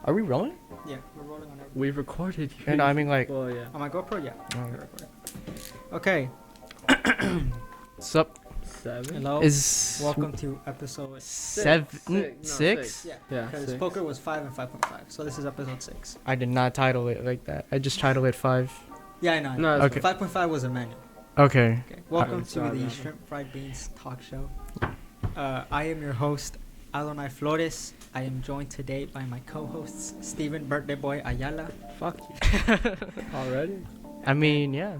Are we rolling? Yeah, we're rolling on everything. We've recorded. And I mean, like, Well, yeah. On my GoPro, yeah. Alright. Okay. sup? 7? Hello. Is Welcome to episode six? Yeah. Yeah, Because 6. poker was 5 and 5.5, so this is episode 6. I did not title it like that. I just titled it 5. Yeah, I know. No, it's Okay. 5.5 was a manual. Okay. Okay. Welcome I'm to sorry, the man. Shrimp Fried Beans talk show. I am your host, Adonai Flores. I am joined today by my co-hosts, Steven Birthday Boy Ayala. Fuck you. Already? I mean, yeah.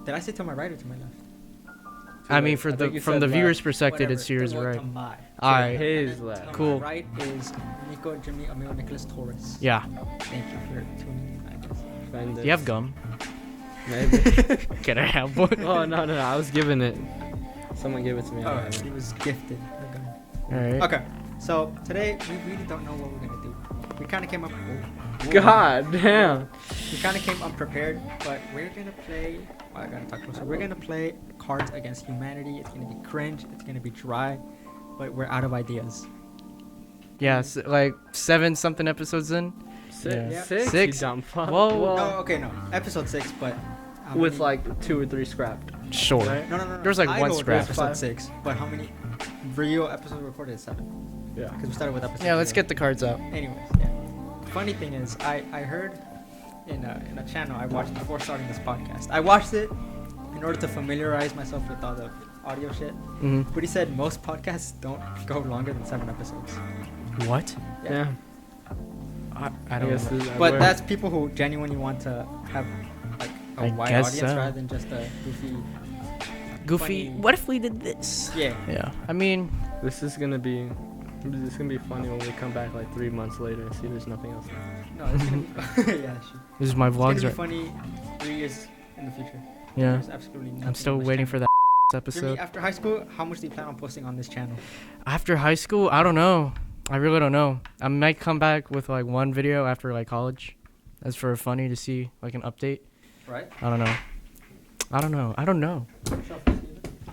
Did I say to my right or to my left? I mean, for I think the you from said the left. viewer's perspective, Whatever. it's yours, To right? my. Alright. His And left. then Cool. To my right is Nico, Jimmy, Amigo, Nicholas Torres. Yeah. Thank you for tuning in, I guess. Friend Do you have gum? Maybe. Can I have one? Oh, no. I was given it. Someone gave it to me. I Oh, don't have he it. was gifted. Alright. Okay, so today we really don't know what we're gonna do. We kind of came up. God damn. We kind of came unprepared, but we're gonna play. Oh, I gotta talk closer. We're gonna play Cards Against Humanity. It's gonna be cringe. It's gonna be dry, but we're out of ideas. Yeah, like 7 something episodes in. Six. Yeah. Six? Six? You dumb fuck. Whoa. No, okay, no. Episode 6, but how With many- like 2 or 3 scrapped. Sure. Right? no. There's like I one know scrap. Episode Five. 6, but how many real episodes recorded is 7? Yeah. Because we started with episode. Yeah, let's 0. get the cards out. Anyways, yeah. Funny thing is, I heard in a channel I watched before starting this podcast. I watched it in order to familiarize myself with all the audio shit. Hmm. But he said most podcasts don't go longer than 7 episodes. What? Yeah. I don't guess know. this- But we're- that's people who genuinely want to have like a I wide guess audience so. rather than just a goofy. Goofy. funny- What if we did this? Yeah. Yeah. I mean, This is gonna be funny when we come back like 3 months later and see there's nothing else. No, it's gonna be. Yeah, shit. this is my It's gonna vlogs, be right? funny 3 years in the future. Yeah. There's absolutely nothing. I'm still on this waiting channel. for that Jimmy, episode. after high school, how much do you plan on posting on this channel? After high school, I don't know. I really don't know. I might come back with like one video after like college. That's for funny to see like an update. Right? I don't know. I don't know.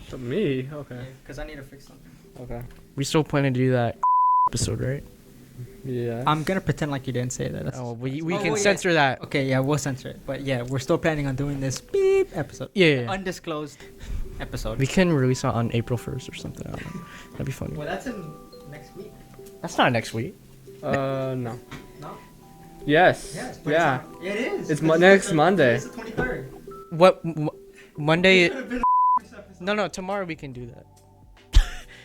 To me? Okay. Because I need to fix something. Okay. We still planning to do that episode, right? Yeah. I'm gonna pretend like you didn't say that. That's Oh, we Oh, can yeah. censor that. okay. Yeah, we'll censor it. But yeah, we're still planning on doing this beep episode, Yeah. undisclosed episode. We can release it on April 1st or something. I don't know. That'd be funny. Well, that's in next week. That's not next week. No. No. Yes. Yes. But Yeah. It's it is. It's next Monday. It's the 23rd. What Monday? Could've been this episode. No, tomorrow we can do that.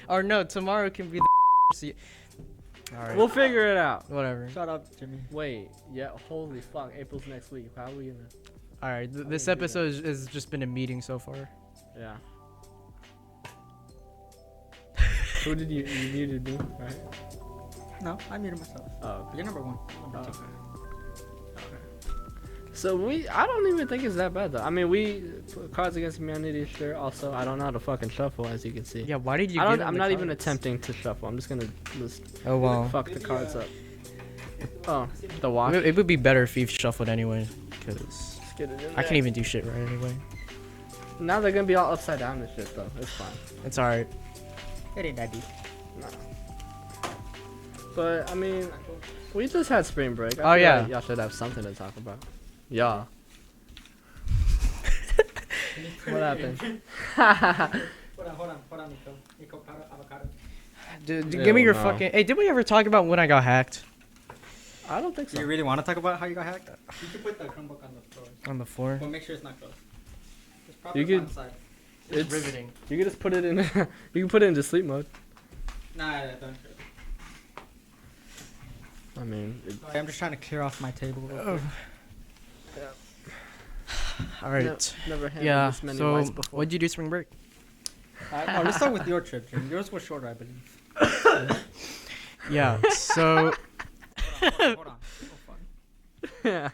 Or no, tomorrow can be the. All right. We'll figure it out. Whatever. Shut up, Jimmy. Wait. Yeah. Holy fuck. April's next week. How are we gonna? All right. This do that. episode has just been a meeting so far. Yeah. Who did you muted me? Right. No, I muted myself. Oh. You're number 1. Number 2. So I don't even think it's that bad though. I mean, we Cards Against Humanity, sure. Also, I don't know how to fucking shuffle, as you can see. Yeah. Why did you? I'm not even attempting to shuffle. I'm just gonna just Oh wow. fuck the cards up. Oh, the watch. It would be better if you shuffled anyway, because Just get it in I there. can't even do shit right anyway. Now they're gonna be all upside down and shit though. It's fine. It's all right. It ain't that deep. No. But I mean, we just had spring break. Oh, yeah. Like y'all should have something to talk about. Yeah. What happened? Hold on, Nico. Nico, avocado. Dude, Yeah, give me your no. fucking. Hey, did we ever talk about when I got hacked I don't think Do so. you really want to talk about how you got hacked? You can put the Chromebook on the floor, on the floor? but make sure it's not closed. It's You probably could- on the side. It's riveting. You can just put it in. You can put it into sleep mode. Nah, don't. I mean, Sorry, I'm just trying to clear off my table. real quick. All right. never handled Yeah. this many So, whites before. what'd you do spring break? No, let's start with your trip, Jim. Yours was shorter, I believe. Yeah. So. Hold on. Oh, fuck. Yeah.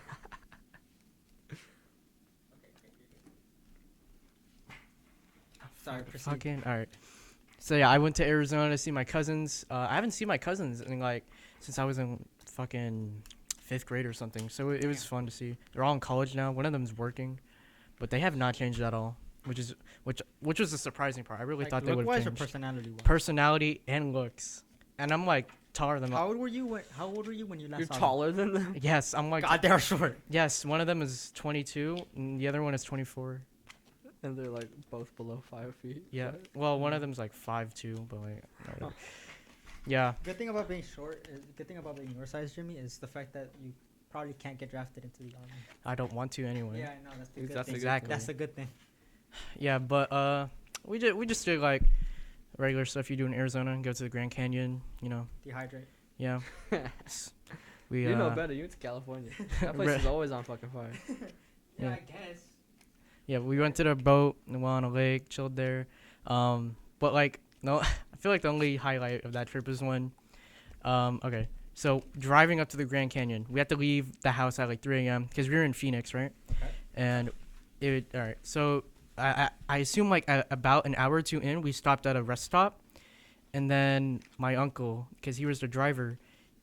Sorry, proceed. Fucking all right. So yeah, I went to Arizona to see my cousins. I haven't seen my cousins in like since I was in fucking 5th grade or something. So it was fun to see. They're all in college now. One of them's working, but they have not changed at all, which was a surprising part. I really Like, thought they would look-wise have or changed personality-wise? personality and looks. And I'm like, taller than. How old were you when you last You're saw them? taller than them. Yes, I'm like. God, they are short. Yes, one of them is 22, and the other one is 24. And they're like both below 5 feet. Yeah. right? Well, one of them's like 5'2", but like. whatever. Yeah. Good thing about being short, good thing about being your size, Jimmy, is the fact that you probably can't get drafted into the army. I don't want to anyway. Yeah, I know that's the good That's thing. exactly. That's a good thing. Yeah, but we just did like regular stuff you do in Arizona. Go to the Grand Canyon, you know. Dehydrate. Yeah. We You know better. You went to California. That place is always on fucking fire. Yeah. I guess. Yeah, we went to the boat and went on a lake, chilled there. But like no, I feel like the only highlight of that trip is when, okay, so driving up to the Grand Canyon, we had to leave the house at like 3 a.m. because we were in Phoenix, right? Okay. And all right, so I assume like about an hour or two in, we stopped at a rest stop, and then my uncle, because he was the driver,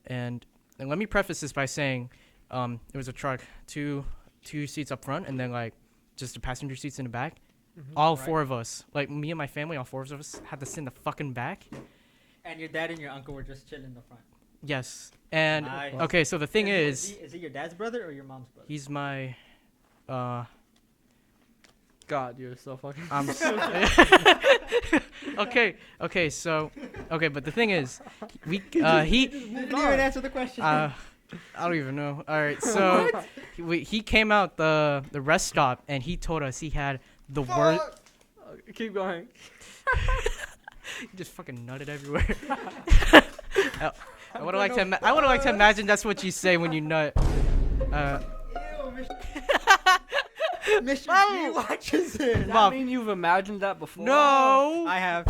and let me preface this by saying, it was a truck, two seats up front, and then like just the passenger seats in the back. All Right. four of us, like me and my family, all four of us had to sit in the fucking back. And your dad and your uncle were just chilling in the front. Yes, and Nice. okay, so the thing is, he your dad's brother or your mom's brother? he's my, God, you're so fucking. I'm okay, so okay, but the thing is, he You didn't even answer the question. I don't even know. All right, so he came out the rest stop and he told us he had the worst. Keep going. He just fucking nutted everywhere. I would like to. I would like to imagine that's what you say when you nut. Mr. Oh! G watches it. Does that Mom. mean you've imagined that before? No. I have.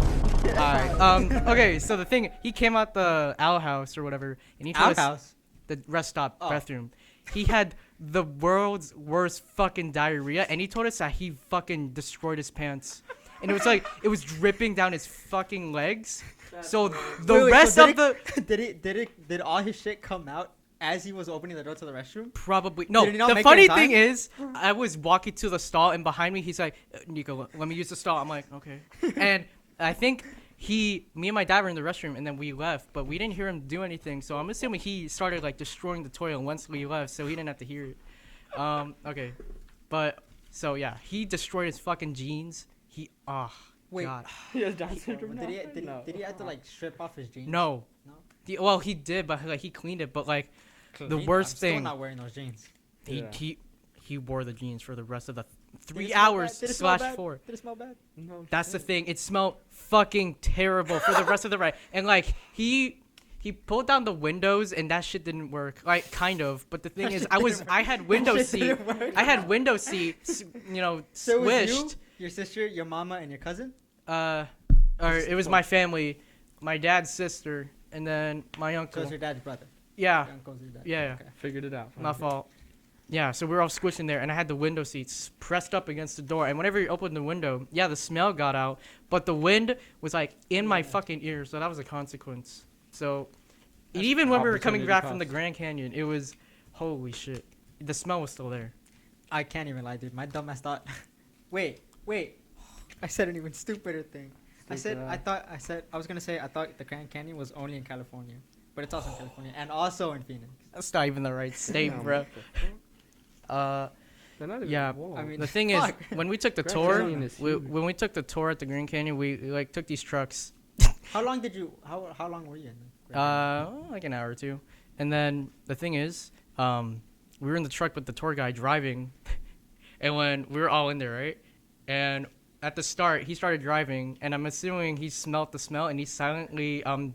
Alright. Okay. So the thing, he came out the owl house or whatever, and he told us Outhouse. the rest stop Oh. bathroom. He had the world's worst fucking diarrhea, and he told us that he fucking destroyed his pants, and it was like it was dripping down his fucking legs. So the Wait, rest so of the did all his shit come out as he was opening the door to the restroom? probably no. Did he not The make it funny in time? thing is, I was walking to the stall, and behind me, he's like, "Nico, let me use the stall." I'm like, "Okay," and I think. Me and my dad were in the restroom, and then we left, but we didn't hear him do anything. So I'm assuming he started like destroying the toilet once we left, so he didn't have to hear it. Okay, but so yeah, he destroyed his fucking jeans. Wait. God. He has Down syndrome now? No. Did he have to like strip off his jeans? No. No? Well, he did, but like he cleaned it. But like Clean? worst I'm still thing- not wearing those jeans. Yeah. he wore the jeans for the rest of the Did 3 it smell hours bad? Did it smell / bad? 4. Did it smell bad? No. That's the thing. It smelled fucking terrible for the rest of the ride. And like he pulled down the windows and that shit didn't work. Like kind of, but the thing is I had window That shit seat. didn't work. I had window seat, you know, So it was squished. you, your sister, your mama, and your cousin? Or it was my family, my dad's sister, and then my So uncle. it's your dad's brother. Yeah, Your uncle's your dad. yeah, Okay. Figured it out. my fault. Yeah, so we were all squished in there, and I had the window seats pressed up against the door. And whenever you opened the window, yeah, the smell got out, but the wind was like in my fucking ear, so that was a consequence. So even when we were coming Opportunity back from the cost. Grand Canyon, it was holy shit. The smell was still there. I can't even lie, dude. My dumbass thought. Wait. I said an even stupider thing. I was gonna say I thought the Grand Canyon was only in California, but it's also in California and also in Phoenix. That's not even the right state, No, bro. what the fuck? They're not even, yeah, whoa. I mean, The thing is, fuck. when we took the Grand tour, Canyon is huge. when we took the tour at the Grand Canyon, we like took these trucks. How long did you? How long were you in? The Grand Canyon? Like an hour or two. And then the thing is, we were in the truck with the tour guide driving, and when we were all in there, right? And at the start, he started driving, and I'm assuming he smelt the smell, and he silently Radio.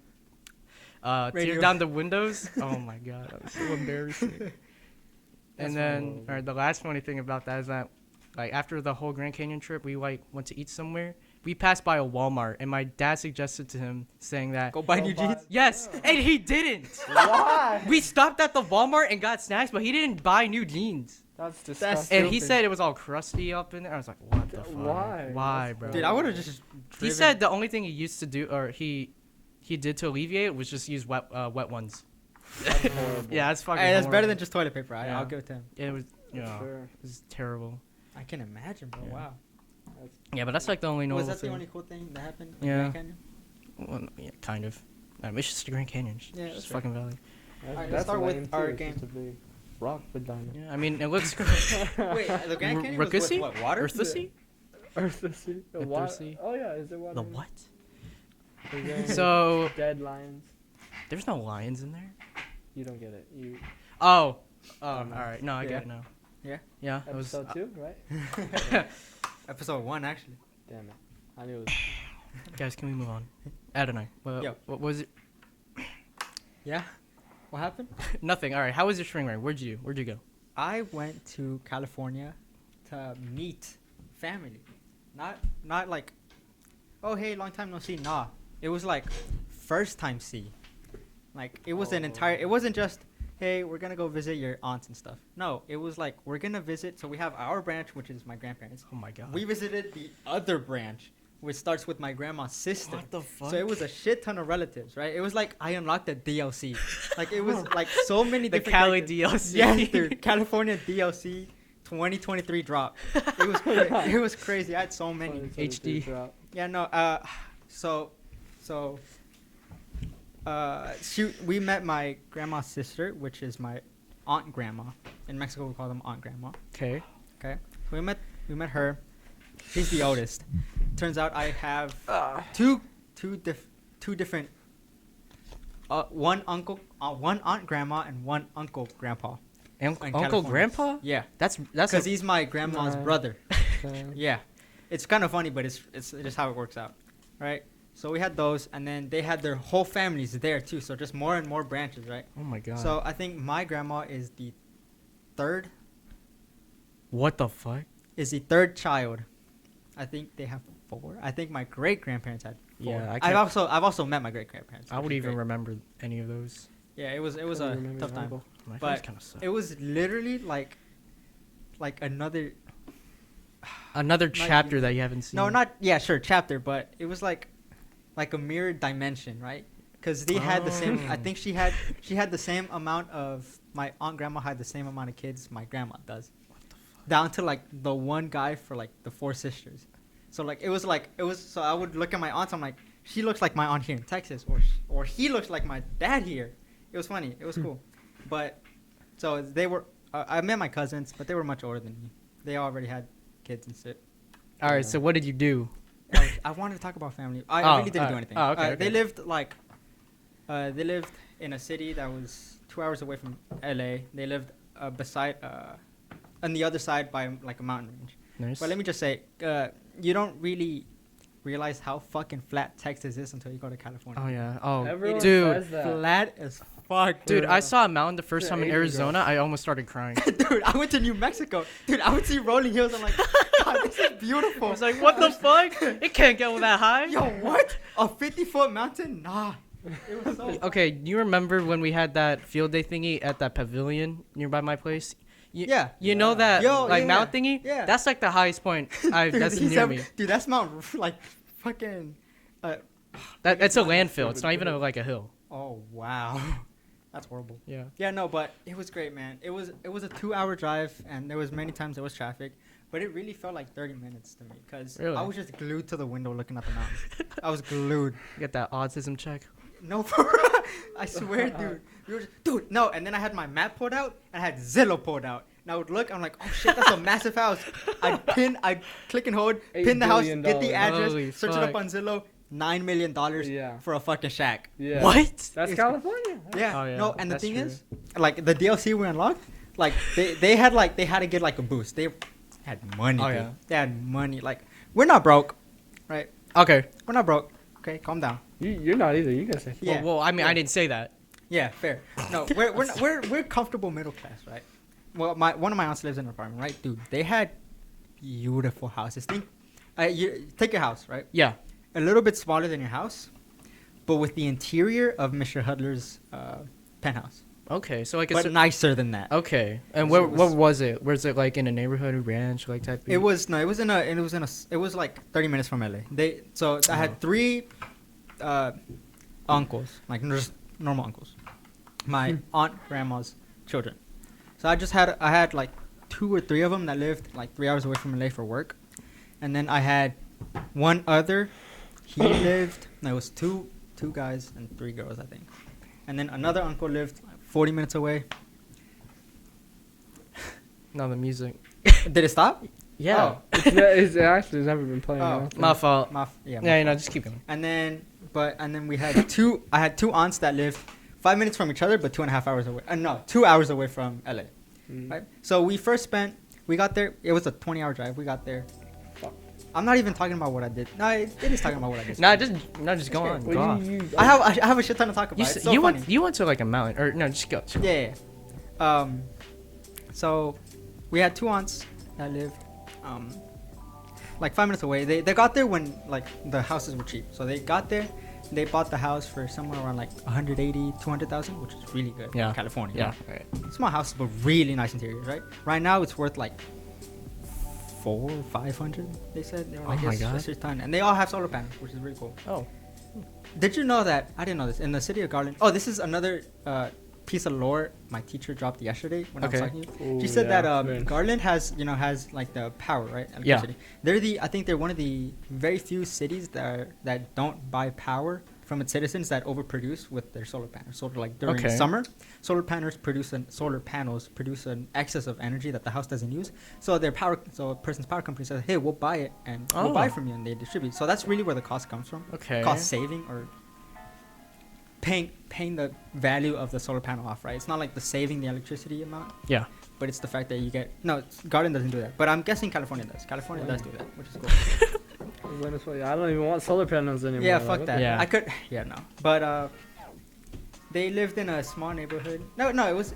teared down the windows. Oh my god, that was so embarrassing. And then, horrible. all right, the last funny thing about that is that, like, after the whole Grand Canyon trip, we like went to eat somewhere. We passed by a Walmart, and my dad suggested to him, saying that, Go buy new jeans. yes, and he didn't. Why? We stopped at the Walmart and got snacks, but he didn't buy new jeans. That's disgusting. And he Stupid. said it was all crusty up in there. I was like, what the fuck? Why? Why, That's bro? Dude, I would have just. He driven- said the only thing he used to do, or he did to alleviate it, was just use wet ones. That's horrible. Yeah, that's fucking Hey, that's better horrible. than just toilet paper. Yeah. I'll give it to him. It was, you know, Sure. it was terrible. I can imagine, bro. Yeah. Wow. Yeah, but that's like the only normal Was that thing. the only cool thing that happened? In Yeah. Grand Canyon? Well, yeah, kind of. It's just the Grand Canyon. Yeah, It's that's fucking valley. Alright, let's start with lame, our too. It's game. just a big rock vagina. Yeah, I mean, it looks good. Wait, the Grand Canyon was Rikusi? what, water? Earthusy? Earthsea. Earthsea. Oh yeah, is there water? The in it? what? Is there any So dead lions. there's no lions in there. You don't get it. You Oh. Oh, all no. right. No, I Yeah. get it now. Yeah. Yeah. It was. episode 2, right? Episode 1, actually. Damn it. I knew it was. Guys, can we move on? Adonai. Yo. What was it? Yeah. What happened? Nothing. All right. How was your spring break? Where'd you go? I went to California to meet family. Not like, oh hey, long time no see. Nah, it was like first time see. Like it was an entire. It wasn't just hey, we're gonna go visit your aunts and stuff. No, it was like we're gonna visit. So we have our branch, which is my grandparents. Oh my god. We visited the other branch, which starts with my grandma's sister. What the fuck? So it was a shit ton of relatives, right? It was like I unlocked a DLC. Like it was like so many the different Cali characters. DLC. Yes, dude. California DLC 2023 drop. It was it was crazy. I had so many. HD. Yeah, no. We met my grandma's sister, which is my aunt grandma. In Mexico, we call them aunt grandma. Okay. Okay. So we met her. She's the oldest. Turns out I have two different. One aunt grandma and one uncle grandpa. Uncle California. Grandpa? Yeah, That's because he's my grandma's Nah. brother. Yeah, it's kind of funny, but it's just how it works out, right? So we had those, and then they had their whole families there too. So just more and more branches, right? Oh my god. So I think my grandma is the third what the fuck? child. I think they have 4. I think my great grandparents had 4. Yeah, I I've can't- I've also met my great grandparents. I would even remember any of those. Yeah, it was a tough time. My But friends kind of suck. It was literally like another. Another not chapter that you haven't seen. No, not yeah, sure, chapter, but it was like a mirrored dimension, right? Because they had the same. I Oh. think she had the same amount of. My aunt grandma had the same amount of kids my grandma does. Down to like the one guy for like the 4 sisters. So like it was. So I would look at my aunts. I'm like, she looks like my aunt here in Texas, or he looks like my dad here. It was funny. It was cool. But so they were. I met my cousins, but they were much older than me. They already had kids and shit. All right. So what did you do? I wanted to talk about family. I Oh, really didn't do anything. oh, okay, They okay. lived they lived in a city that was 2 hours away from LA. They lived beside, on the other side by like a mountain range. Nice. But let me just say, you don't really realize how fucking flat Texas is until you go to California. Oh yeah. Oh, Everyone dude. says that. Flat as fuck, Dude, I Yeah. saw a mountain the first It's time in an Asian Arizona. I almost started crying. Dude, I went to New Mexico. Dude, I would see rolling hills. I'm like, God, this is beautiful. I was like, what the fuck? It can't go that high. Yo, what? A 50-foot mountain? Nah. It was so. Okay, do you remember when we had that field day thingy at that pavilion nearby my place? Yeah. You know Yeah. that Yo, like yeah, mount thingy? yeah. That's like the highest point that's he's near ever- me. Dude, that's Mount like fucking. It's a landfill. It's not even like a hill. Oh wow, that's horrible. Yeah. Yeah, no, but it was great, man. It was a 2-hour drive, and there was many times there was traffic, but it really felt like 30 minutes to me because Really? I was just glued to the window looking at the mountains. I was glued. Get that autism check. No, I swear, dude. Dude, no. And then I had my map pulled out, and I had Zillow pulled out. And I would look, I'm like, oh shit, that's a massive house. I'd click and hold, $8 pin the house, billion. get the address, Holy search it up fuck. on Zillow, $9 million Yeah. for a fucking shack. Yeah. What? That's It's- California. Yeah. Oh, yeah, No, and the that's thing true. is, like the DLC we unlocked, like they had to get like a boost. They had money. Oh, dude. yeah. They had money. Like we're not broke, right? Okay. We're not broke. Okay, calm down. You're not either. You can say. Yeah. Well, I mean, Yeah. I didn't say that. Yeah, fair. No, we're comfortable middle class, right? Well, one of my aunts lives in an apartment, right, dude? They had beautiful houses. You take your house, right? Yeah. A little bit smaller than your house, but with the interior of Mr. Hudler's penthouse, Okay. So like but nicer than that. okay. And So where it what was- was it? Was it like in a neighborhood, a ranch, like type? It was no, it was like 30 minutes from LA. I Oh. had 3 uncles, like just normal uncles. My aunt grandma's children. So I had like 2 or 3 of them that lived like 3 hours away from LA for work. And then I had one other, it was 2 2 guys and 3 girls, I think. And then another uncle lived 40 minutes away. No, the music. Did it stop? Yeah. Oh. It's actually never been playing. Oh. I don't think. My fault. Yeah, Yeah, you know, just keep going. And then we had I had 2 aunts that lived 5 minutes from each other, but 2.5 hours away. No, 2 hours away from LA. Mm. Right. So we got there. It was a 20-hour drive. We got there. Fuck. I'm not even talking about what I did. No, it is talking about what I did. Just go on. Go Well, on. I have a shit ton to talk about. You, It's s- so you funny. went you went to like a mountain or no? Just go. Yeah. So we had 2 aunts that lived like 5 minutes away. They got there when like the houses were cheap. So they got there. They bought the house for somewhere around like 180, 200,000, which is really good. Yeah. In California. Yeah. Right? Small houses, but really nice interiors, right? Right now it's worth like 400, 500. They said they were like, Oh my it's God. just a ton, and they all have solar panels, which is really cool. Oh. Did you know that? I didn't know this. In the city of Garland. Oh, this is another piece of lore my teacher dropped yesterday when I was Okay. talking to you. Ooh, She said yeah, that very Garland has like the power, right? Yeah. Electricity. I think they're one of the very few cities that don't buy power from its citizens that overproduce with their solar panels. So like during Okay. summer, solar panels produce an excess of energy that the house doesn't use. So a person's power company says, "Hey, we'll buy it and we'll buy Oh. it from you," and they distribute. So that's really where the cost comes from. Okay. Cost saving or paying the value of the solar panel off, right? It's not like the saving the electricity amount. Yeah. But it's the fact that you get Garden doesn't do that. But I'm guessing California does. California does do that, which is cool. I don't even want solar panels anymore. Yeah, like, fuck what that. Yeah. I could. Yeah, no. But they lived in a small neighborhood. No, it's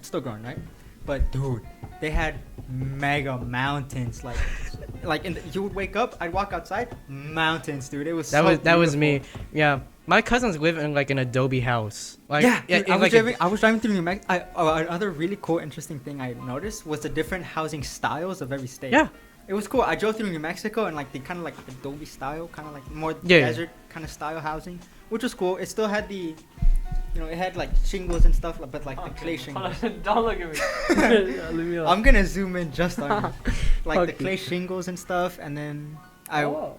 still growing, right? But dude, they had mega mountains, you would wake up, I'd walk outside, mountains, dude. It was That was me. beautiful. Yeah. My cousins live in like an adobe house. Like Yeah, dude, in, I like was driving through New Mexico. Another really cool, interesting thing I noticed was the different housing styles of every state. Yeah. It was cool. I drove through New Mexico and like the kind of like adobe style, kind of like more Yeah, yeah. desert kind of style housing, which was cool. It still had it had like shingles and stuff, but like the clay shingles. Don't look at me. Leave me alone. I'm gonna zoom in just on you. Like the Fuck clay you. shingles and stuff, and then Oh.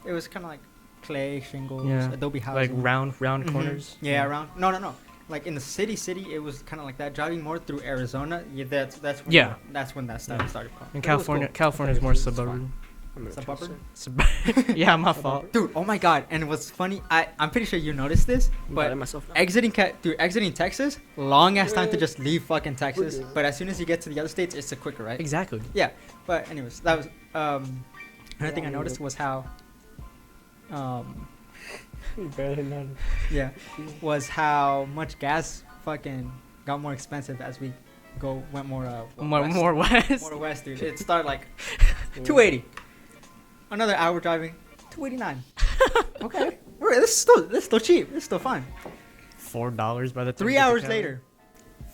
it was kind of like clay shingles, Yeah. adobe like housing. round Mhm. corners. Yeah, around. No. Like in the city, it was kind of like that. Driving more through Arizona, that's when Yeah. that's when that stuff started. In But it was cool. California's more suburban. Suburban? Yeah, my fault. Dude, oh my god! And what's funny, I'm pretty sure you noticed this, but myself now. exiting Texas, long ass time to just leave fucking Texas. But as soon as you get to the other states, it's a quicker, right? Exactly. Yeah. But anyways, that was another thing I noticed was how Barely noticed. yeah, was how much gas fucking got more expensive as we went more west. More west. More west, dude. It started like 280. Another hour driving, 289. Okay, alright, this is still cheap. This is still fine. $4 by the time 3 you get to hours Cali. later,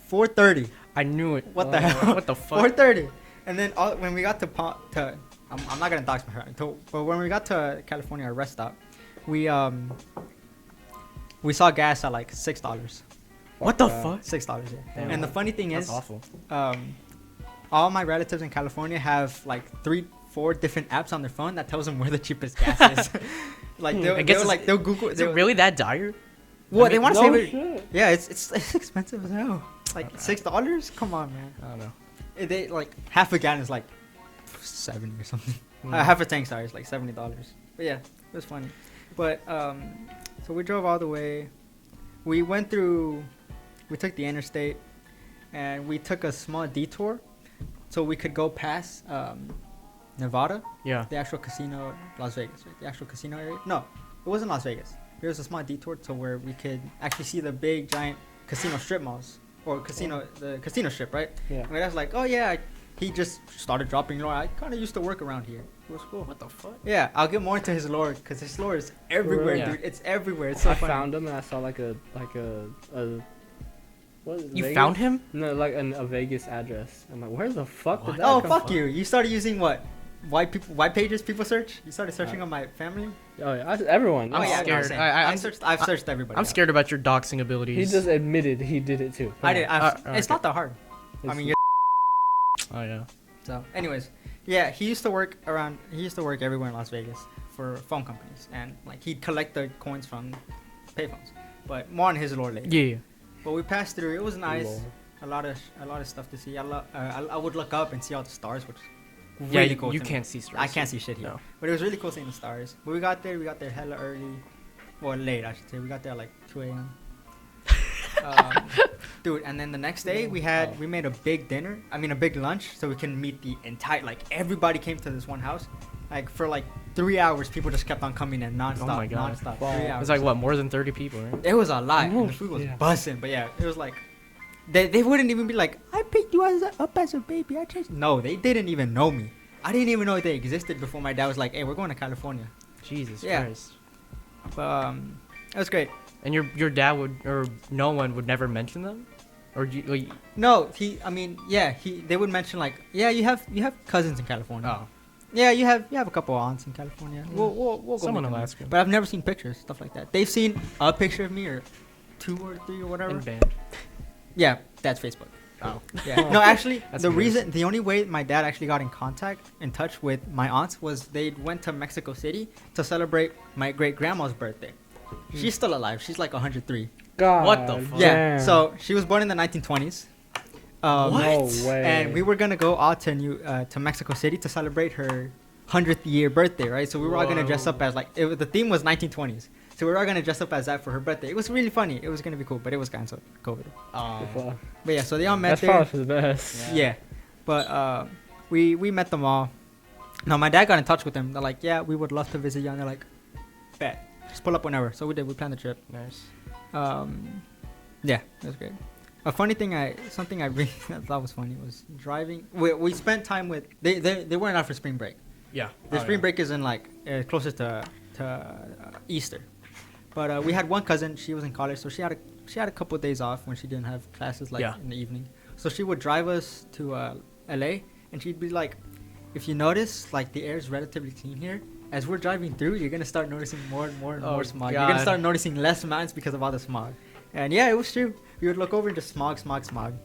430. I knew it. What the hell? What the fuck? 430. And then when we got I'm not gonna dox my friend, but when we got to California, our rest stop, we saw gas at like $6. What the fuck? $6, yeah. Damn. And the funny thing That's is, awful. all my relatives in California have like 3-4 different apps on their phone that tells them where the cheapest gas is. Like I guess they'll Google. Is it really that dire? What I they mean, want to No save it? shit. Yeah, it's expensive as hell. Like $6. Come on, man. I don't know. They like half a gallon is like 70 or something. Mm. Half a tank, sorry, is like $70. But yeah, it was funny. But so we drove all the way. We took the interstate, and we took a small detour, so we could go past Nevada, Yeah. the actual casino, Las Vegas, right? The actual casino area. No, it wasn't Las Vegas. It was a small detour to where we could actually see the big giant casino strip malls or the casino strip, right? Yeah. And I was like, oh yeah, he just started dropping lore. I kind of used to work around here. It was cool. What the fuck? Yeah, I'll get more into his lore because his lore is everywhere, Yeah. dude. It's everywhere. It's so I funny. found him and I saw like a what is it, You Vegas? found him? No, like a Vegas address. I'm like, where the fuck What? did that Oh come fuck from? you! You started using what? White pages people search? You started searching on my family? Oh yeah, everyone. I'm Oh, yeah, no, scared. same. I- I've searched everybody. I'm out. scared about your doxing abilities. He just admitted he did it too. I did. Uh, It's okay. not that hard. I It's- mean, Oh yeah. so anyways, Yeah, he used to work everywhere in Las Vegas for phone companies, and like he'd collect the coins from payphones. But more on his lore later. Yeah. But we passed through. It was nice. Lore. A lot of stuff to see. I would look up and see all the stars, which is Yeah, really cool. you to me. can't see stars. I can't see shit here. No. But it was really cool seeing the stars. But we got there hella early. Well, late, I should say. We got there like 2 a.m. Dude, and then the next day we made a big a big lunch, so we can meet the entire, like, everybody came to this one house. Like, for like 3 hours, people just kept on coming in nonstop. Oh my God. Nonstop. Wow. 3 It hours. was like what, more than 30 people, right? It was a lot. And the food was Yeah. buzzing. But yeah, it was like, they wouldn't even be like, I picked you up as a baby. I changed. No, they didn't even know me. I didn't even know they existed before my dad was like, hey, we're going to California. Jesus Yeah. Christ. But it was great. And your dad would, or no one would never mention them, or you? No, they would mention like, yeah, you have cousins in California. Oh, Yeah, you have a couple aunts in California. We'll go. someone meet will them. ask him. But I've never seen pictures, stuff like that. They've seen a picture of me or 2 or 3 or whatever. In band. Yeah, that's Facebook. Oh. Yeah. No, actually, That's the only way my dad actually got in touch with my aunts was they went to Mexico City to celebrate my great grandma's birthday. She's still alive. She's like 103. God, What the fuck? Yeah. damn. So she was born in the 1920s. No way. And we were gonna go out to Mexico City to celebrate her 100th year birthday, right? So we were all gonna dress up as like the theme was 1920s. So we were all gonna dress up as that for her birthday. It was really funny. It was gonna be cool, but it was canceled, COVID. Fuck. But yeah, so they all met That's there. probably for the best. Yeah. But we met them all. No, my dad got in touch with them. They're like, yeah, we would love to visit you. And they're like, bet, just pull up whenever. So we did. We planned the trip. Nice. Yeah, it was great. A funny thing, something I really thought was funny was driving. We spent time with they weren't out for spring break. Yeah. The spring break is in like closer to Easter. But we had one cousin. She was in college, so she had a couple of days off when she didn't have classes in the evening. So she would drive us to LA, and she'd be like, if you notice, like the air is relatively clean here. As we're driving through, you're gonna start noticing more and more and more smog. You're gonna start noticing less mountains because of all the smog. And yeah, it was true. We would look over and just smog.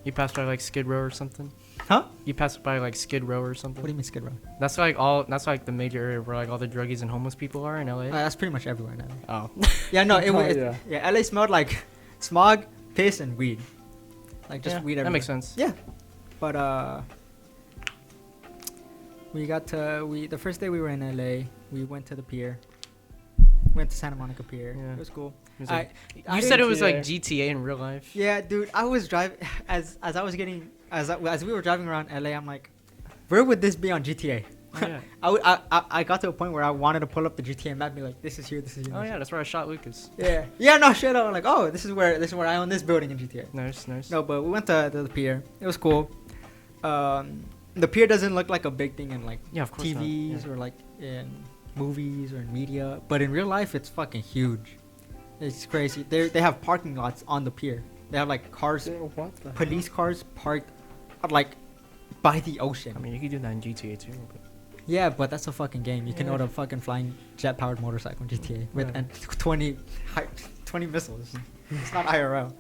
You passed by like Skid Row or something? Huh? You passed by like Skid Row or something? What do you mean Skid Row? That's like the major area where like all the druggies and homeless people are in LA. That's pretty much everywhere now. Oh. Yeah, no, Yeah. LA smelled like smog, piss, and weed. Like just weed everywhere. That makes sense. Yeah. But the first day we were in LA, we went to the pier. Went to Santa Monica Pier. Yeah. It was cool. It was I like- you said it was like GTA. GTA in real life. Yeah, dude, I was driving as we were driving around LA. I'm like, where would this be on GTA? Oh, yeah. I got to a point where I wanted to pull up the GTA map and be like, this is here, this is here. Oh yeah, that's where I shot Lucas. Yeah. Yeah, no shit. I'm like, oh, this is where I own this building in GTA. Nice. No, but we went to the pier. It was cool. The pier doesn't look like a big thing in like Yeah, of course not. TVs Yeah. or like in movies or in media, but in real life, it's fucking huge. It's crazy. They have parking lots on the pier. They have like cars, What the police cars parked like by the ocean. I mean, you could do that in GTA too. But Yeah, but that's a fucking game. You can Yeah. own a fucking flying jet-powered motorcycle in GTA with Yeah. and 20 missiles. It's not IRL.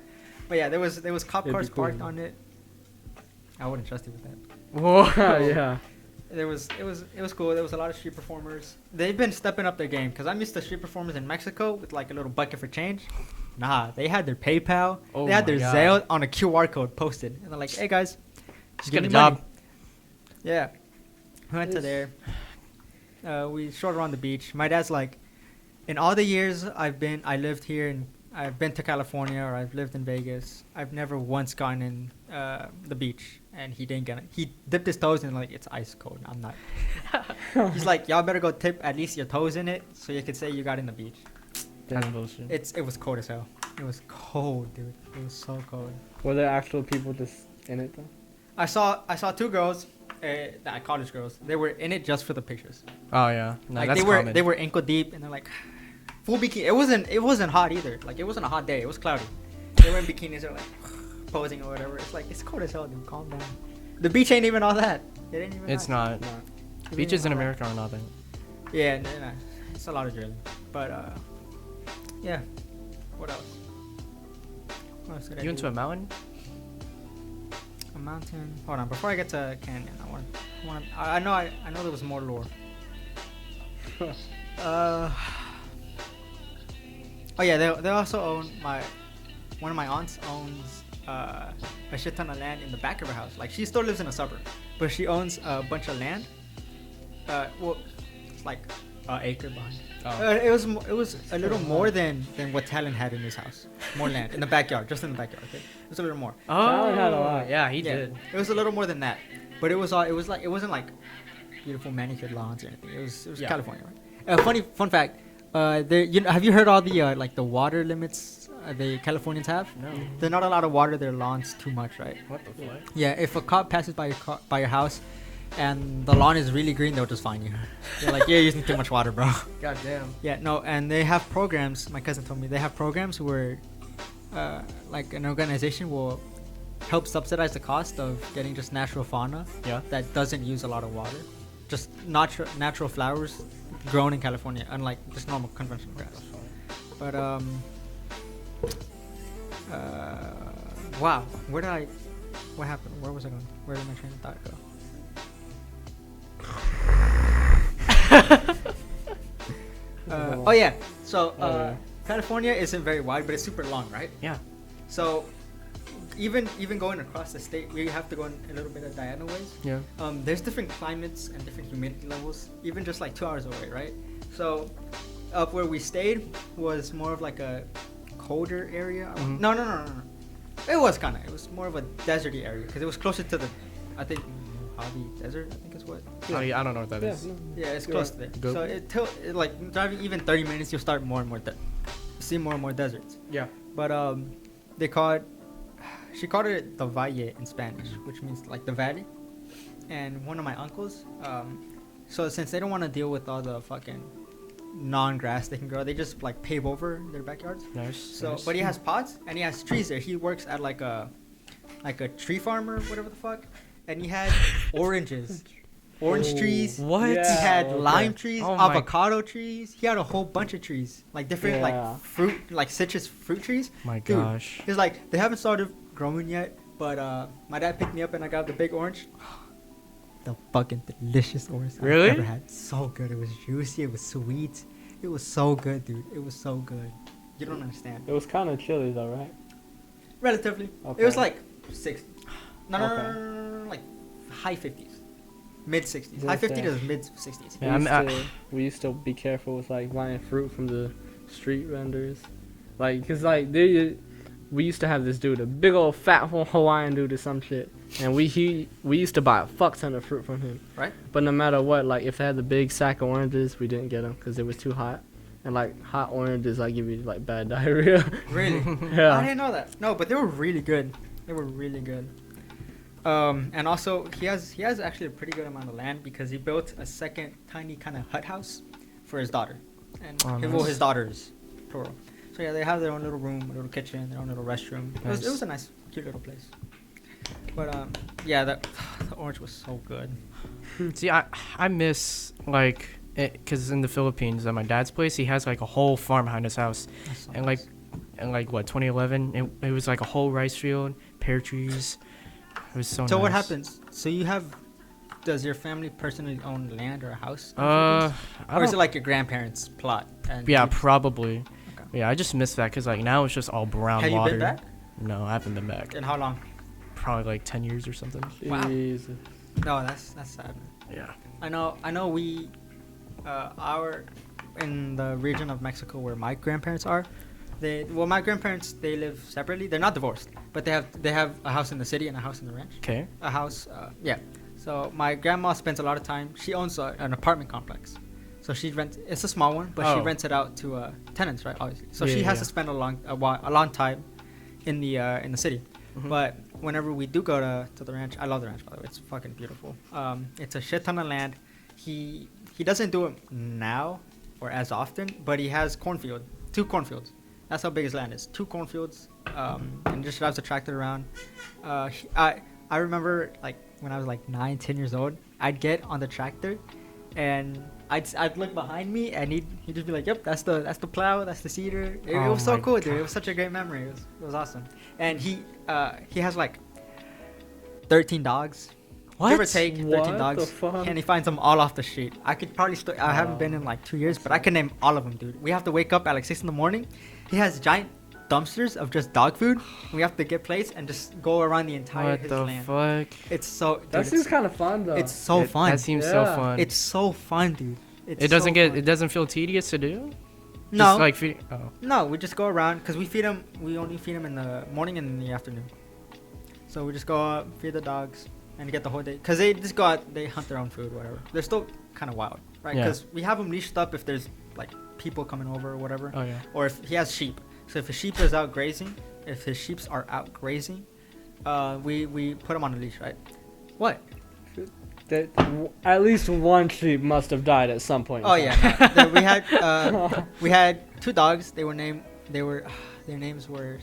But yeah, there was cop It'd be cars cool, parked man. on it. I wouldn't trust you with that. whoa. Yeah. It was cool. There was a lot of street performers. They've been stepping up their game because I'm used to street performers in Mexico with like a little bucket for change. Nah, they had their PayPal. Oh they had my their God. Zelle on a QR code posted, and they're like, "Hey guys, Just give get a me money." job. Yeah, we went to there. We strolled around the beach. My dad's like, in all the years I lived here and I've been to California or I've lived in Vegas, I've never once gone in the beach. And he didn't get it. He dipped his toes in like it's ice cold. I'm not. He's like, y'all better go dip at least your toes in it so you could say you got in the beach. That's bullshit. It was cold as hell. It was cold, dude. It was so cold. Were there actual people just in it though? I saw 2 girls, college girls. They were in it just for the pictures. Oh yeah. No, Like that's common. they were ankle deep and they're like full bikini. It wasn't hot either. Like it wasn't a hot day. It was cloudy. They were in bikinis. They're like posing or whatever. It's like it's cold as hell, dude. Calm down. The beach ain't even all that. It ain't even. It's nice. not. It Beaches ain't in all America are not that. that. Yeah, no. It's a lot of drilling. But yeah. What else? What else did I You went do? to a mountain? A mountain. Hold on. Before I get to canyon, I want I know there was more lore. uh, oh yeah, they also own one of my aunts owns a shit ton of land in the back of her house. Like she still lives in a suburb, but she owns a bunch of land. Well, it's like an acre behind. Oh. It was a little more than what Talon had in his house. More land in the backyard, just in the backyard. Okay, it was a little more. Oh, Tyler had a lot. Yeah, he did. It was a little more than that, but it was like it wasn't like beautiful manicured lawns or anything. It was California, right? Fun fact. Have you heard all the like the water limits the Californians have? No. They're not allowed to water their lawns too much, right? What the fuck? Yeah, if a cop passes by your house, and the lawn is really green, they'll just fine you. They're like, you're using too much water, bro. God damn. Yeah, no, and they have programs. My cousin told me they have programs where, like an organization will help subsidize the cost of getting just natural fauna. Yeah. That doesn't use a lot of water, just natural flowers grown in California, unlike just normal conventional grass. But wow, what happened? Where was I going? Where did my train of thought go? Oh yeah, so California isn't very wide, but it's super long, right? Yeah. So even going across the state, we have to go in a little bit of diagonal ways. Yeah. There's different climates and different humidity levels, even just like 2 hours away, right? So up where we stayed was more of like a colder area. Mhm. No. It was more of a deserty area because it was closer to the, I think, Mojave Desert. I think is what. Oh, yeah, I don't know what that is. Yeah, it's close to there. Go. So like driving even 30 minutes, you'll start more and more see more and more deserts. Yeah. But she called it the Valle in Spanish, which means like the valley. And one of my uncles, so since they don't want to deal with all the fucking non-grass they can grow, they just like pave over their backyards. Nice. So, nice. but he has pots and he has trees there. He works at like a tree farmer, whatever the fuck. And he had orange trees. What? He Yeah. had lime trees, Oh my- avocado trees. He had a whole bunch of trees, like different like fruit, like citrus fruit trees. My Dude, gosh. He's like, they haven't started growing yet, but my dad picked me up and I got the big orange. The fucking delicious orange Really? I've ever had. So good. It was juicy. It was sweet. It was so good, dude. It was so good. You don't understand. It was kind of chilly though, right? Relatively. Okay. It was like 60. No, Okay. like high 50s. Mid 60s. Just, High 50s to mid 60s. Yeah, We used to be careful with like buying fruit from the street vendors, like, cause like we used to have this dude, a big old fat Hawaiian dude or some shit, and we used to buy a fuck ton of fruit from him. Right. But no matter what, like if they had the big sack of oranges, we didn't get them because it was too hot, and like hot oranges like give you like bad diarrhea. Really? Yeah. I didn't know that. No, but they were really good. They were really good. And also he has actually a pretty good amount of land because he built a second tiny kind of hut house for his daughter, and nice. his daughters, plural. So yeah, they have their own little room, a little kitchen, their own little restroom. Nice. It was a nice, cute little place. But yeah, the orange was so good. See, I miss like because in the Philippines at my dad's place he has like a whole farm behind his house, That's so and nice. what 2011 it was like a whole rice field, pear trees. It was so nice. So what happens? So does your family personally own land or a house? I Or is don't. it like your grandparents' plot? And Yeah, you- probably. Okay. Yeah, I just miss that because like now it's just all brown Have you water. been back? No, I haven't been back. And how long? Probably like 10 years or something. Wow. Jesus. No, that's sad. Yeah. I know we in the region of Mexico where my grandparents are, my grandparents, they live separately. They're not divorced, but they have a house in the city and a house in the ranch. Okay. A house, yeah. So my grandma spends a lot of time. She owns an apartment complex, so she rents. It's a small one, but she Oh. rents it out to tenants, right? Obviously. So Yeah, she has yeah. to spend a long time in the city. Mhm. But whenever we do go to the ranch, I love the ranch, by the way. It's fucking beautiful. It's a shit ton of land. He doesn't do it now or as often, but he has two cornfields. That's how big his land is. 2 cornfields, and just drives a tractor around. I remember like when I was like 9, 10 years old, I'd get on the tractor, and I'd look behind me, and he'd just be like, "Yep, that's the plow, that's the seeder." It Oh was so my cool, dude. It God. was such a great memory. It was awesome. And he has like 13 dogs, Give or What? take 13 What the dogs. fuck? And he finds them all off the street. I could probably I haven't been in like 2 years, but I can name all of them, dude. We have to wake up at like 6 in the morning. He has giant dumpsters of just dog food. We have to get plates and just go around the entire What his the land. fuck? It's so dude, That seems kind of fun though. it's so fun. That seems so Yeah. fun. It's so fun, dude. It's it doesn't so get. fun. It doesn't feel tedious to do. No, Just like feed, oh. no, we just go around because we feed them. We only feed them in the morning and in the afternoon. So we just go out, feed the dogs, and get the whole day. Because they just go out, they hunt their own food, whatever. They're still kind of wild, right? Yeah. Because we have them leashed up if there's like people coming over or whatever. Oh yeah. Or if he has sheep. So if his sheep is out grazing, if his sheeps are out grazing, we put them on a leash, right? What? At least one sheep must have died at some point. in Oh time. yeah, no. we had 2 dogs. Their names were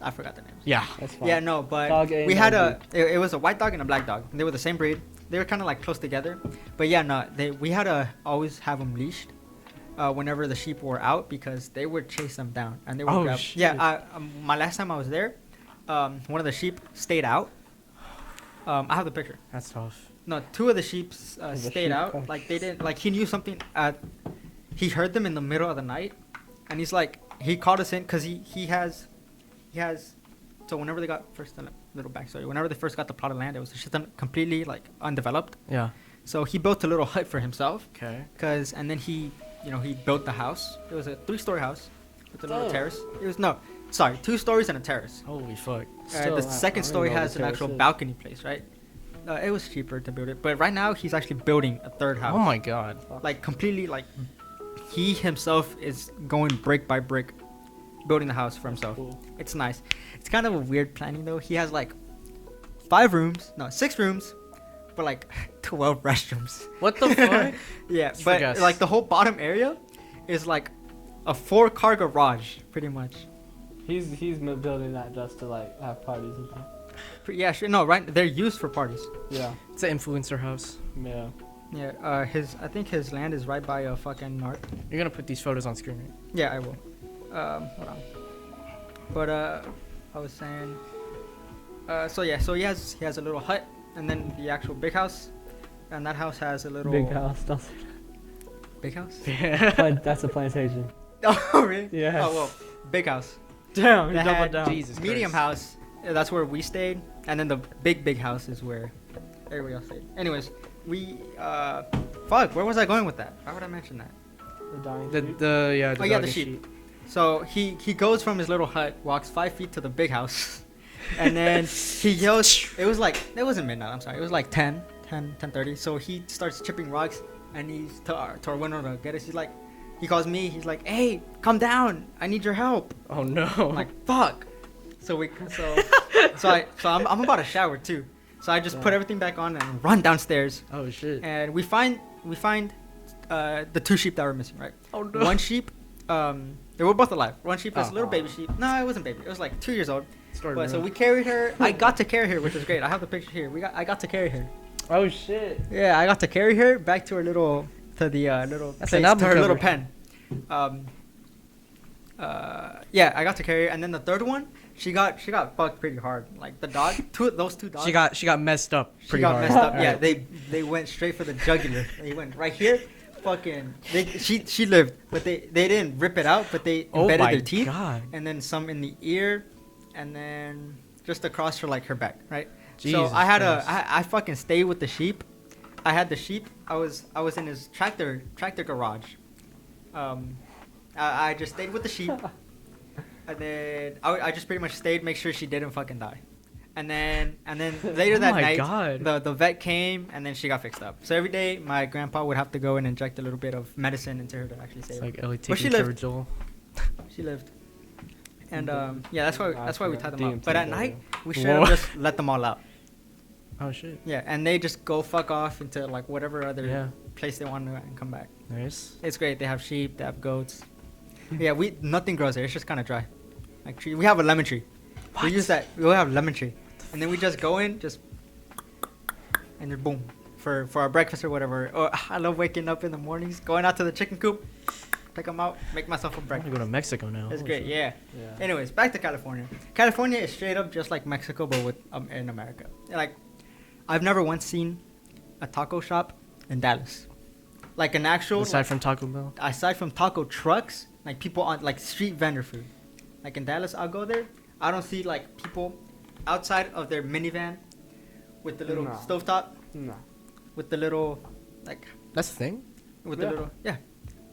I forgot their names. Yeah. That's fine. Yeah, no, but Dog A, we dog had B. it was a white dog and a black dog. They were the same breed. They were kind of like close together. But yeah, no, we had to always have them leashed whenever the sheep were out because they would chase them down and they would Oh, grab. shit. Yeah, my last time I was there, one of the sheep stayed out. I have the picture. That's tough. No, 2 of the sheep the stayed sheep, out. oh. Like they didn't. Like he knew something. He heard them in the middle of the night, and he's like, he called us in because he has. So whenever they got first a little backstory, whenever they first got the plot of land, it was just completely like undeveloped. Yeah. So he built a little hut for himself. Okay. And then he built the house. It was a 3-story house with a little Damn. terrace. It was 2 stories and a terrace. Holy fuck. Still, The I second don't story even know has what an a actual terrace is. balcony place, right? It was cheaper to build it, but right now he's actually building a 3rd house. Oh my god. Like completely, like he himself is going brick by brick, building the house for himself. Cool. It's nice. It's kind of a weird planning though. He has like 6 rooms, but like 12 restrooms. What the fuck? Yeah, It's but forgot. like the whole bottom area is like a 4-car garage, pretty much. He's building that just to like have parties and stuff. Yeah, sure. No, right. They're used for parties. Yeah. It's an influencer house. Yeah. Yeah. I think his land is right by a fucking north. You're gonna put these photos on screen, right? Yeah, I will. Hold on. But I was saying. So he has a little hut, and then the actual big house, and that house has a little Big house. Don't say Big house? that. That's a plantation. Oh really? Yeah. Oh well, big house. Damn, you That doubled had down. Jesus medium Christ. house. That's where we stayed, and then the big house is where everybody else stayed. Anyways, we fuck. Where was I going with that? Why would I mention that? The dying The sheep. the yeah. The Oh, yeah, dog the and sheep. So he goes from his little hut, walks 5 feet to the big house, and then he goes. It wasn't midnight. I'm sorry. It was like 10:30. So he starts chipping rocks, and he's to our window to get us. He calls me. He's like, "Hey, come down. I need your help." Oh no. I'm like, "Fuck." So I'm about to shower too. So I just put everything back on and run downstairs, oh shit. and we find the 2 sheep that were missing. Right. Oh no. One sheep, they were both alive. One sheep was a Oh. little baby sheep. No, it wasn't baby. It was like 2 years old. Story But so ruined. we carried her. I got to carry her, which was great. I have the picture here. I got to carry her. Oh shit. Yeah, I got to carry her back to her little little That's place, an album to her little cover. pen. Yeah, I got to carry her, and then the 3rd one, she got fucked pretty hard. Like the dog, those two dogs. She got messed up She pretty got hard. messed up. Yeah, Alright. they went straight for the jugular. They went right here. Fucking. She lived, but they didn't rip it out, but they Oh embedded my their teeth, god. and then some in the ear, and then just across her her back, right? Jesus so I had Christ. I fucking stayed with the sheep. I had the sheep. I was in his tractor garage. I just stayed with the sheep, and then I just pretty much stayed, make sure she didn't fucking die. And then later Oh that my night, God. the vet came, and then she got fixed up. So every day, my grandpa would have to go and inject a little bit of medicine into her to actually It's save her. like Ellie But she taking care lived. of Joel. She lived. And yeah, that's why we tied them up. DMT But at though. night, we should have Whoa. just let them all out. Oh shit. Yeah, and they just go fuck off into like whatever other Yeah. place they want to and come back. Nice. It's great. They have sheep, they have goats. Yeah, nothing grows there. It's just kind of dry. Like tree. We have a lemon tree. We use that. We have a lemon tree, and then we just go in, and then boom, for our breakfast or whatever. Or I love waking up in the mornings, going out to the chicken coop, take them out, make myself a I want to breakfast. go to Mexico now. It's Holy great, shit. yeah. Yeah. Anyways, back to California. California is straight up just like Mexico, but with in America. Like, I've never once seen a taco shop in Dallas, like an actual. Aside Like, from Taco Bell. aside from taco trucks, like people on like street vendor food. Like in Dallas, I'll go there. I don't see like people outside of their minivan with the little No. stovetop, No. with the little like That's the thing. with Yeah. the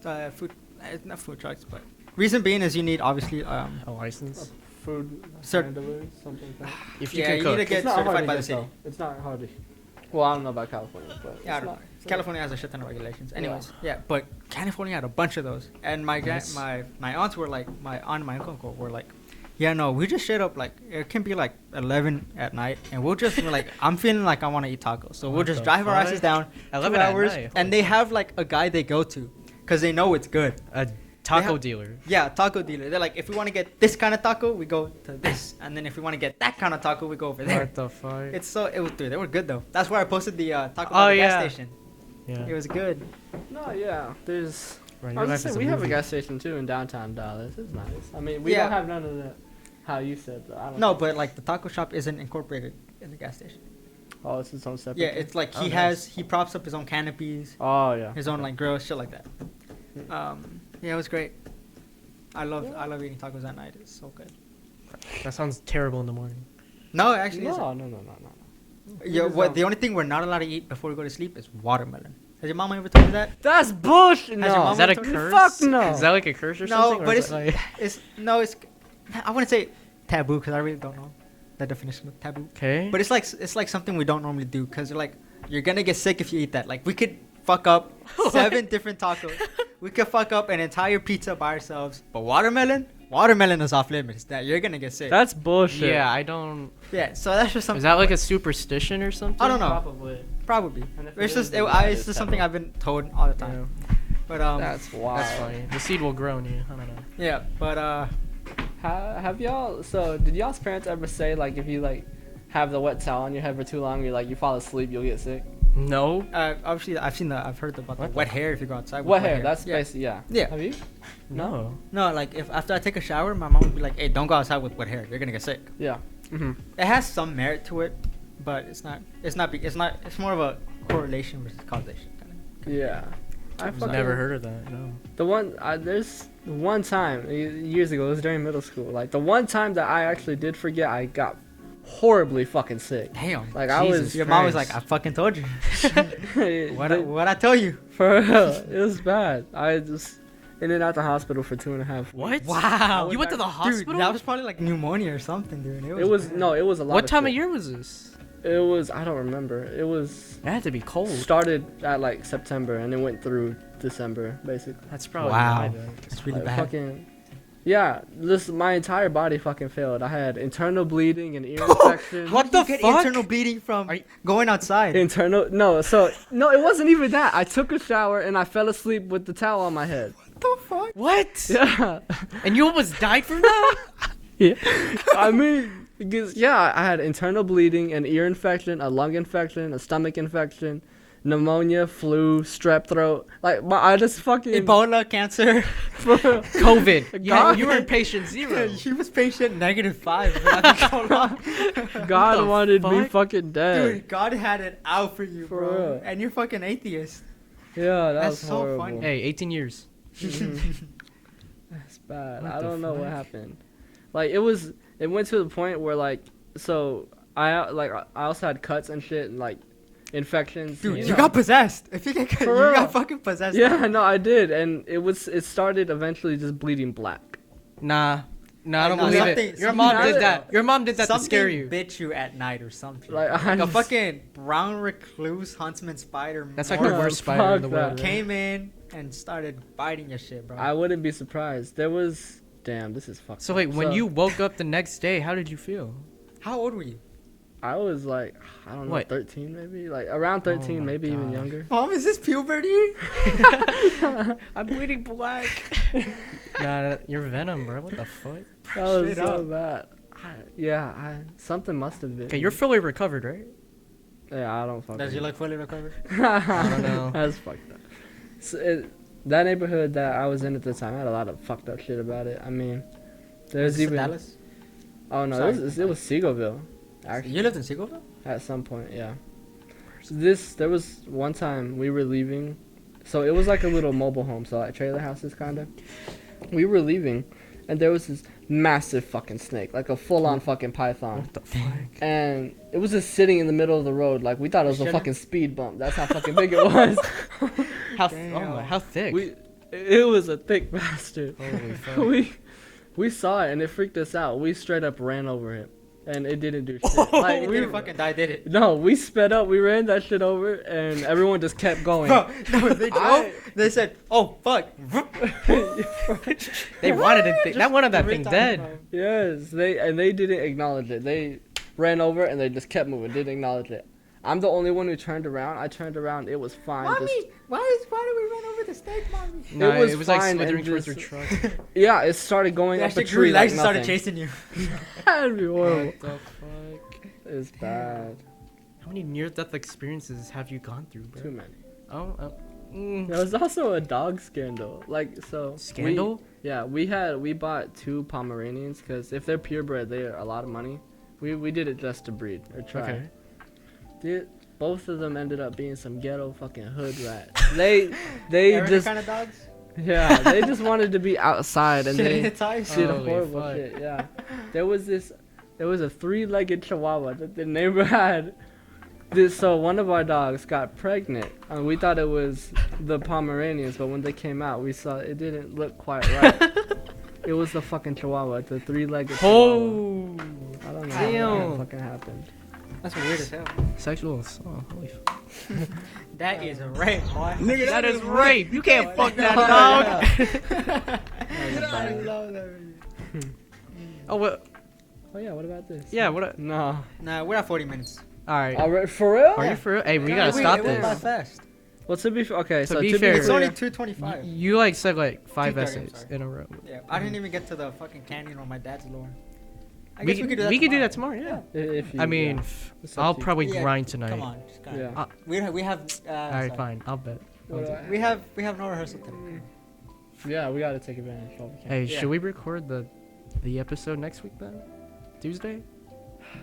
little food. It's not food trucks, but reason being is you need obviously A license. Food Cert- handlers, something like that. If you yeah, can you cook. need to get It's not hard certified to by the get, city. though. It's not hard to. Well, I don't know about California, but Yeah, I it's don't know. not. California has a shit ton of regulations. Yeah. Anyways, yeah, but California had a bunch of those, and Nice. my aunts were like, my aunt and my uncle were like, yeah, no, we just straight up like it can be like 11 at night, and we'll just we're like, I'm feeling like I want to eat tacos, so we'll What just the drive our fuck? asses down 11 2 at hours, night, and they have like a guy they go to, cause they know it's good. A taco have- dealer. Yeah, taco dealer. They're like, if we want to get this kind of taco, we go to this, and then if we want to get that kind of taco, we go over there. What the fuck? It's so it was dude, they were good though. That's where I posted the taco Oh, at the gas yeah. station. Yeah. It was good. No, yeah. There's. Right, I your was life saying, is we have a movie. gas station too in downtown Dallas. It's nice. I mean, we Yeah. don't have none of that. How you said, but I don't. No, think- but like the taco shop isn't incorporated in the gas station. Oh, it's its own separate. Yeah, thing? it's like Oh, he props up his own canopies, Oh yeah. his own like grill, shit like that. Mm. Yeah, it was great. I love eating tacos at night. It's so good. That sounds terrible in the morning. No, it actually No, isn't. no, no, no, no. Yeah, just what don't- the only thing we're not allowed to eat before we go to sleep is watermelon. Has your mama ever told you that? That's bullshit. Has your No. mama Is that a told you- curse? Fuck no. Is that like a curse or No, something? or but is it's it like... it's I wouldn't say taboo because I really don't know the definition of taboo. Okay. But it's like something we don't normally do because you're gonna get sick if you eat that. Like we could fuck up 7 different tacos. We could fuck up an entire pizza by ourselves. But watermelon is off limits. That you're gonna get sick. That's bullshit. Yeah, I don't... Yeah, so that's just something. Is that like a superstition or something? I don't know. Probably. Probably. And if It's it just is, then that it's is just something taboo. I've been told all the time. But That's wild. That's funny. The seed will grow in you. I don't know. yeah. But Have y'all? So did y'all's parents ever say like if you like have the wet towel on your head for too long, you fall asleep, you'll get sick? No. obviously I've heard about the What the wet hair if you go outside. with Wet hair. That's yeah. basically yeah. Yeah. Have you? No. No, like if after I take a shower, my mom would be like, "Hey, don't go outside with wet hair. You're gonna get sick." Yeah. Mhm. It has some merit to it, but it's not. It's more of a correlation versus causation. Kind Yeah. I've fucking- never heard of that. No. The one there's one time years ago. It was during middle school. Like the one time that I actually did forget, I got horribly fucking sick. Damn. Like I Jesus was. Your mom was like, Christ. "I fucking told you." what? What I tell you? For real, it was bad. I just ended at the hospital for 2.5 weeks. What? Wow. You went to the hospital? Dude, that was probably like pneumonia or something, dude. It was bad. no, it was a lot. What time of shit. year was this? It was I don't remember. It was It had to be cold. started at like September and it went through December basically. That's probably Wow. why, then. It's really Like, bad. fucking, yeah, my entire body fucking failed. I had internal bleeding and ear infection. What the the get fuck? internal bleeding from Are you- going outside? Internal no, it wasn't even that. I took a shower and I fell asleep with the towel on my head. What the fuck? What? Yeah. And you almost died from that? Yeah. I mean, because yeah, I had internal bleeding, an ear infection, a lung infection, a stomach infection, pneumonia, flu, strep throat. Like I just fucking Ebola, cancer. COVID. God. You were in patient zero. He was patient -5 for that so long. God the wanted me fuck? fucking dead. Dude, God had it out for you, For bro. real. And you're fucking atheist. Yeah, that That's was so horrible. funny. Hey, 18 years. That's bad. What I the don't know what fuck? happened. Like it went to the point where like so I also had cuts and shit and like infections. Dude, you know. got possessed. If you get For you real. got fucking possessed. Yeah, no, I did, and it started eventually just bleeding black. Nah. No, I don't No, believe something- it. Your something mom happened. did that. Your mom did that Something to scare you. bit you at night or something. Like, Like I a just- fucking brown recluse huntsman spider. That's like the Yeah, worst spider in the fuck world. that. right? came in and started biting your shit, bro. I wouldn't be surprised. There was damn, this is fucked. So up. wait, when you woke up the next day, how did you feel? How old were you? I was like, I don't know, What? 13 maybe, like around 13, Oh my maybe even God. younger. Mom, is this puberty? I'm bleeding black. Nah, you're Venom, bro. What the fuck? That was Straight so up. bad. Something must have been. Okay, you're fully recovered, right? Yeah, I don't fucking. Does you look fully recovered? I don't know. That's fucked up. So that neighborhood that I was in at the time had a lot of fucked up shit about it. I mean, there's Is it even. Dallas? Oh no, Sorry. it was Seagoville. Actually, You lived in Seagoville? at some point, yeah. There was one time we were leaving, so it was like a little mobile home, so like trailer houses kind of. We were leaving, and there was this massive fucking snake, like a full-on fucking python. What the fuck? And it was just sitting in the middle of the road. Like, we thought it was a Chilling? fucking speed bump. That's how fucking big it was. How thick? It was a thick bastard. Holy fuck. We saw it, and it freaked us out. We straight up ran over it, and it didn't do shit. Like, Like, we we didn't fucking die, did it? No, we sped up. We ran that shit over, and everyone just kept going. Bro, no, they drove. They said, "Oh fuck." They wanted it. That wanted that Every thing time, dead. bro. Yes, they didn't acknowledge it. They ran over and they just kept moving. Didn't acknowledge it. I'm the only one who turned around. I turned around. It was fine. Mommy, Just, why did we run over the snake, mommy? No, was it was like fine slithering and towards their just- truck. yeah, it started going They up a actually tree grew like legs and started nothing. chasing you. That'd be horrible. What the fuck? It's bad. How many near-death experiences have you gone through, bro? Too many. Oh, There was also a dog scandal. Like, so. scandal? We bought 2 Pomeranians because if they're purebred, they're a lot of money. We did it just to breed or try. Okay. Dude, both of them ended up being some ghetto fucking hood rats. They just kind of dogs. yeah, they just wanted to be outside and Shit in they the tires. did Holy horrible fuck. shit. Yeah, there was a 3-legged Chihuahua that the neighbor had. So one of our dogs got pregnant, and we thought it was the Pomeranians, but when they came out, we saw it didn't look quite right. It was the fucking Chihuahua, the 3-legged Chihuahua. Oh, I don't know damn. what fucking happened. That's weird as hell. sexual assault. Holy fuck. That is a rape, boy. Nigga, that is rape. You can't fuck that dog. I love that. Oh, what? Oh yeah, what about this? Yeah, what? No. Nah, we're at 40 minutes. All right. Alright, for real? Are you for real? Hey, we Yeah, gotta stop it went by this. fast. Well, to be okay, To so be to fair- be It's clear, only 2:25. You like said like 5 2:30, I'm essays sorry. in a row. Yeah, I didn't even get to the fucking canyon on my dad's lawn. I We guess could do that tomorrow. Yeah. if you, I mean, yeah. f- It's up I'll to you. probably Yeah, grind tonight. Come on, just go. Yeah. We have. All right, sorry. fine. I'll bet. What do I We have no rehearsal today. Yeah, we gotta take advantage while we can. Hey, Yeah. should we record the episode next week then? Tuesday?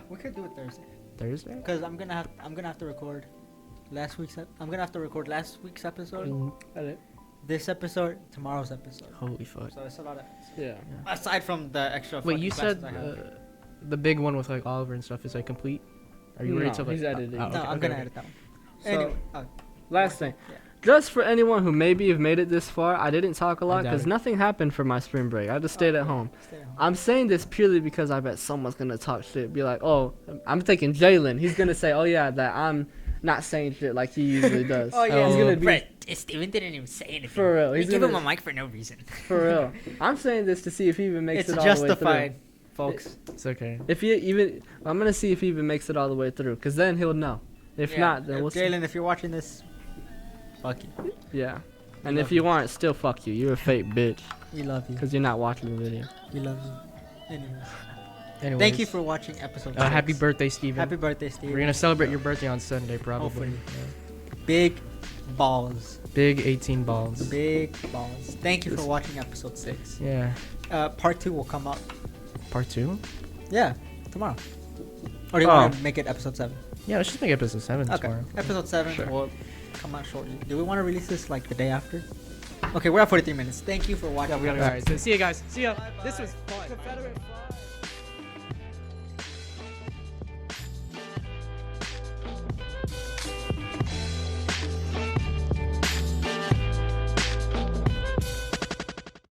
We could do it Thursday. Thursday? Cause I'm gonna have to record I'm gonna have to record last week's episode, Edit. this episode, tomorrow's episode. Holy fuck. So it's a lot of. Yeah. Aside from the extra. Wait, fucking you classes said I have. the big one with like Oliver and stuff is like complete? Are you ready No, to like? he's editing. No, okay, I'm okay, gonna okay. edit that one. So, Anyway, last thing. Yeah. Just for anyone who maybe have made it this far, I didn't talk a lot doubt because it. nothing happened for my spring break. I just stayed at home. stay at home. I'm saying this purely because I bet someone's gonna talk shit. Be like, oh, I'm thinking Jalen. He's gonna say, oh yeah, that I'm not saying shit like he usually does. Oh, yeah. He's gonna be Brett, Steven didn't even say anything. for real. We He's give gonna, him a mic for no reason. for real. I'm saying this to see if he even makes It's it all the way justified, through. folks. It's okay. If he even, I'm gonna see if he even makes it all the way through, cause then he'll know. If Yeah, not, then we'll see. Jalen, if you're watching this, fuck you. Yeah. And We if love you aren't, still fuck you. You're a fake bitch, We love you. cause you're not watching the video. We love you. Anyways. Anyways, Thank you for watching episode. happy 6. birthday, Steven. Happy birthday, Steve. We're gonna celebrate your birthday on Sunday, probably. Hopefully. Yeah. Big balls. Big 18 balls. Big balls. Thank you for watching episode 6. Yeah. Part 2 will come up. Part 2? Yeah, tomorrow. Or do you Oh. want to make it episode 7? Yeah, let's just make episode 7 Okay. tomorrow. Episode 7 Sure. will come out shortly. Do we want to release this like the day after? Okay, we're at 43 minutes. Thank you for watching. Alright, so see you guys. See ya. This was fun. Confederate flag.